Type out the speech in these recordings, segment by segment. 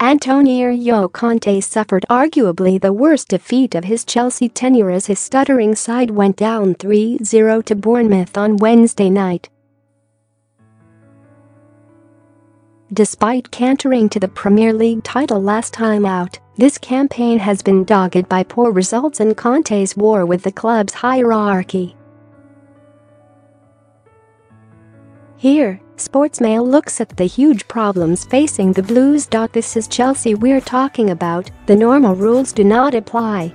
Antonio Conte suffered arguably the worst defeat of his Chelsea tenure as his stuttering side went down 3-0 to Bournemouth on Wednesday night. Despite cantering to the Premier League title last time out, this campaign has been dogged by poor results and Conte's war with the club's hierarchy. Here, Sportsmail looks at the huge problems facing the Blues. This is Chelsea we're talking about, the normal rules do not apply.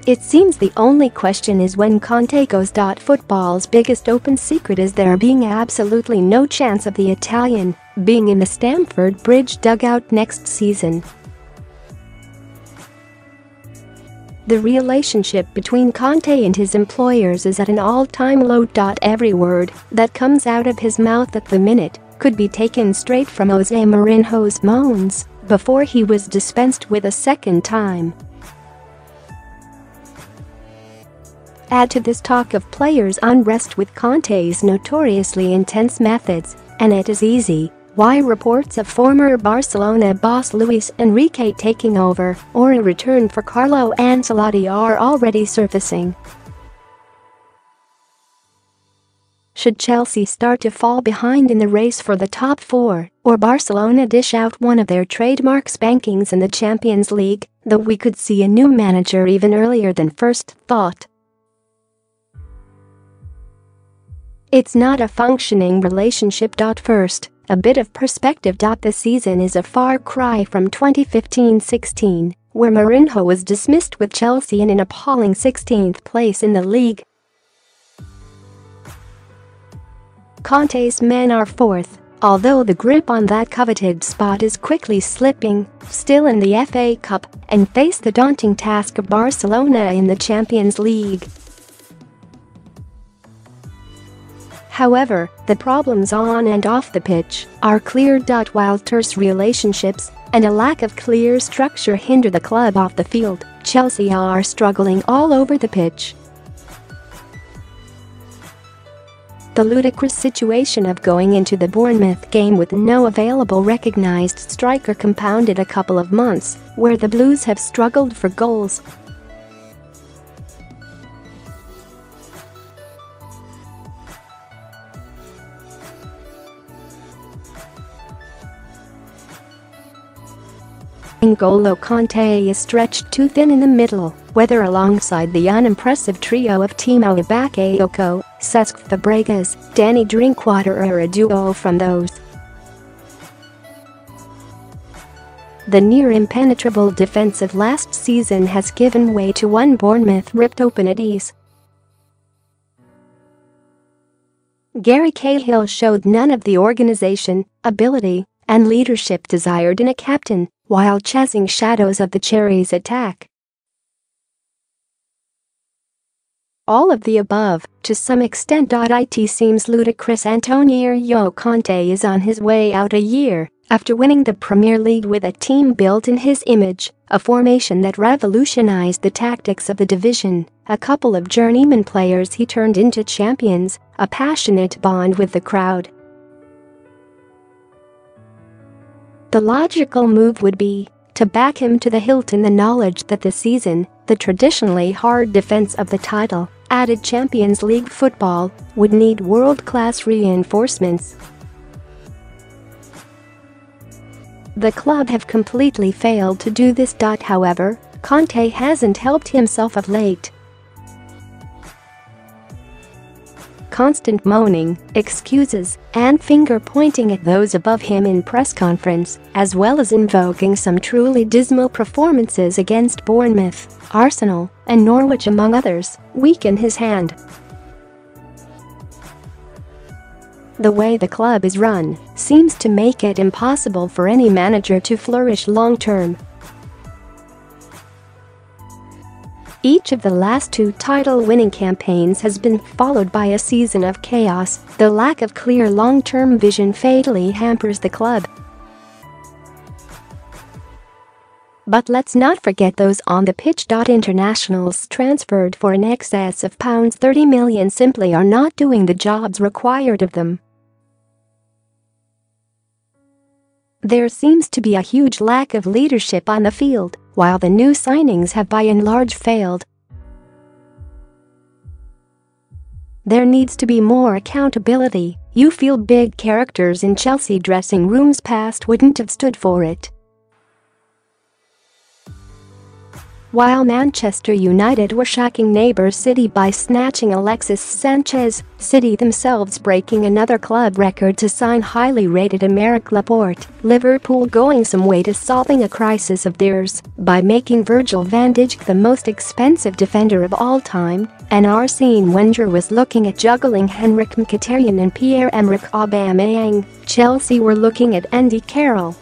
It seems the only question is when Conte goes. Football's biggest open secret is there being absolutely no chance of the Italian being in the Stamford Bridge dugout next season. The relationship between Conte and his employers is at an all-time low. Every word that comes out of his mouth at the minute could be taken straight from Jose Mourinho's moans before he was dispensed with a second time. Add to this talk of players' unrest with Conte's notoriously intense methods, and it is easy why reports of former Barcelona boss Luis Enrique taking over or a return for Carlo Ancelotti are already surfacing. Should Chelsea start to fall behind in the race for the top four, or Barcelona dish out one of their trademark spankings in the Champions League, though we could see a new manager even earlier than first thought. It's not a functioning relationship. First, a bit of perspective. This season is a far cry from 2015-16, where Mourinho was dismissed with Chelsea in an appalling 16th place in the league. Conte's men are fourth, although the grip on that coveted spot is quickly slipping, still in the FA Cup, and face the daunting task of Barcelona in the Champions League. However, the problems on and off the pitch are clear. While terse relationships and a lack of clear structure hinder the club off the field, Chelsea are struggling all over the pitch. The ludicrous situation of going into the Bournemouth game with no available recognized striker compounded a couple of months where the Blues have struggled for goals. N'Golo Conte is stretched too thin in the middle, whether alongside the unimpressive trio of Timo Bakayoko, Cesc Fabregas, Danny Drinkwater, or a duo from those. The near-impenetrable defense of last season has given way to one Bournemouth ripped open at ease. Gary Cahill showed none of the organization, ability, and leadership desired in a captain, while chasing shadows of the Cherries' attack. All of the above, to some extent. It seems ludicrous. Antonio Conte is on his way out a year after winning the Premier League with a team built in his image, a formation that revolutionized the tactics of the division, a couple of journeyman players he turned into champions, a passionate bond with the crowd. The logical move would be to back him to the hilt in the knowledge that this season, the traditionally hard defense of the title, added Champions League football, would need world-class reinforcements. The club have completely failed to do this. However, Conte hasn't helped himself of late. Constant moaning, excuses, and finger-pointing at those above him in press conference, as well as invoking some truly dismal performances against Bournemouth, Arsenal, and Norwich among others, weaken his hand. The way the club is run seems to make it impossible for any manager to flourish long-term. Each of the last two title-winning campaigns has been followed by a season of chaos. The lack of clear long-term vision fatally hampers the club. But let's not forget those on the pitch. Internationals transferred for in excess of £30 million simply are not doing the jobs required of them. There seems to be a huge lack of leadership on the field, while the new signings have by and large failed. There needs to be more accountability. You feel big characters in Chelsea dressing rooms past wouldn't have stood for it. While Manchester United were shocking neighbour City by snatching Alexis Sanchez, City themselves breaking another club record to sign highly rated Aymeric Laporte, Liverpool going some way to solving a crisis of theirs by making Virgil van Dijk the most expensive defender of all time, and Arsene Wenger was looking at juggling Henrik Mkhitaryan and Pierre-Emerick Aubameyang. Chelsea were looking at Andy Carroll.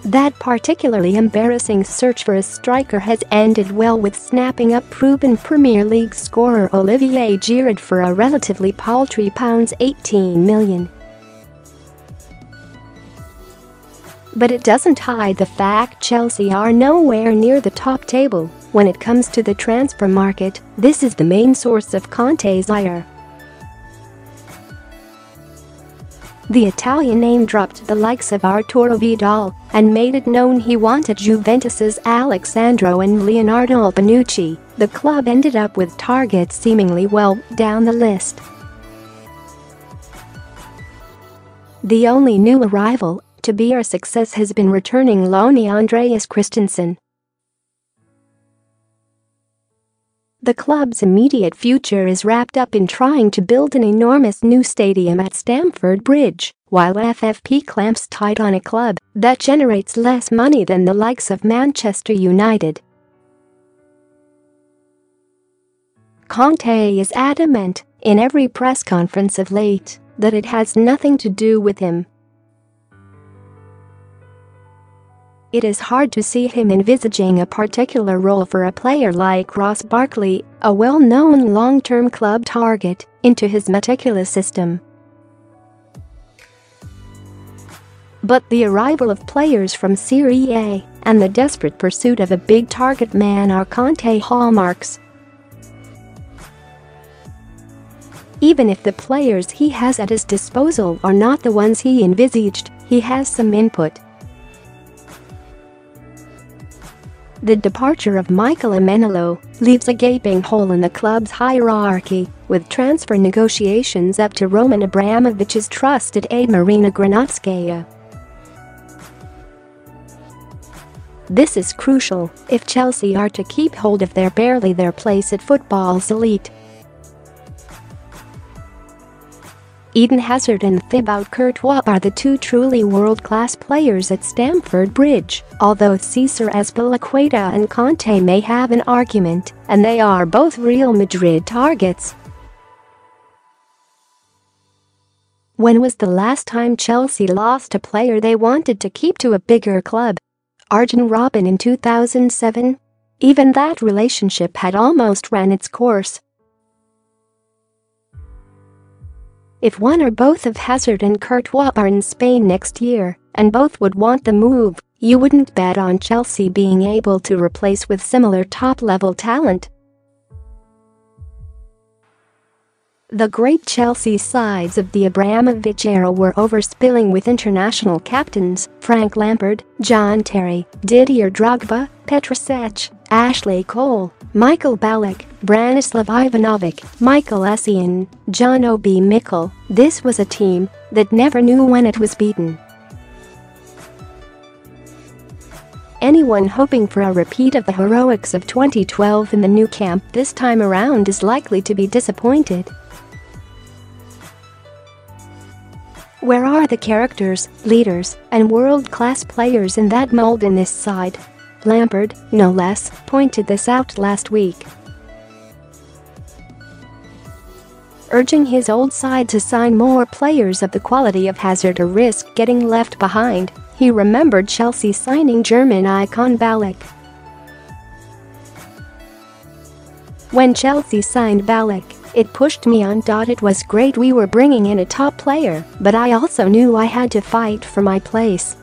That particularly embarrassing search for a striker has ended well with snapping up proven Premier League scorer Olivier Giroud for a relatively paltry £18 million. But it doesn't hide the fact Chelsea are nowhere near the top table when it comes to the transfer market. This is the main source of Conte's ire. The Italian name-dropped the likes of Arturo Vidal and made it known he wanted Juventus's Alexandro and Leonardo Bonucci. The club ended up with targets seemingly well down the list. The only new arrival to be a success has been returning loanee Andreas Christensen. The club's immediate future is wrapped up in trying to build an enormous new stadium at Stamford Bridge, while FFP clamps tight on a club that generates less money than the likes of Manchester United. Conte is adamant, in every press conference of late, that it has nothing to do with him. It is hard to see him envisaging a particular role for a player like Ross Barkley, a well-known long-term club target, into his meticulous system. But the arrival of players from Serie A and the desperate pursuit of a big target man are Conte hallmarks. Even if the players he has at his disposal are not the ones he envisaged, he has some input. The departure of Michael Emenalo leaves a gaping hole in the club's hierarchy, with transfer negotiations up to Roman Abramovich's trusted aide Marina Granatskaya. This is crucial if Chelsea are to keep hold of their place at football's elite. Eden Hazard and Thibaut Courtois are the two truly world-class players at Stamford Bridge, although Cesar Azpilicueta and Conte may have an argument, and they are both Real Madrid targets. When was the last time Chelsea lost a player they wanted to keep to a bigger club? Arjen Robben in 2007? Even that relationship had almost ran its course. If one or both of Hazard and Courtois are in Spain next year, and both would want the move, you wouldn't bet on Chelsea being able to replace with similar top-level talent. The great Chelsea sides of the Abramovich era were overspilling with international captains: Frank Lampard, John Terry, Didier Drogba, Petr Cech, Ashley Cole, Michael Ballack, Branislav Ivanovic, Michael Essien, John Obi Mikel. This was a team that never knew when it was beaten. Anyone hoping for a repeat of the heroics of 2012 in the new camp this time around is likely to be disappointed. Where are the characters, leaders, and world-class players in that mold in this side? Lampard, no less, pointed this out last week. Urging his old side to sign more players of the quality of Hazard or risk getting left behind, he remembered Chelsea signing German icon Ballack. When Chelsea signed Ballack, it pushed me on. It was great we were bringing in a top player, but I also knew I had to fight for my place.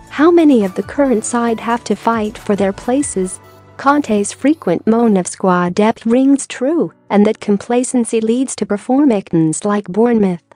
How many of the current side have to fight for their places? Conte's frequent moan of squad depth rings true, and that complacency leads to performances like Bournemouth.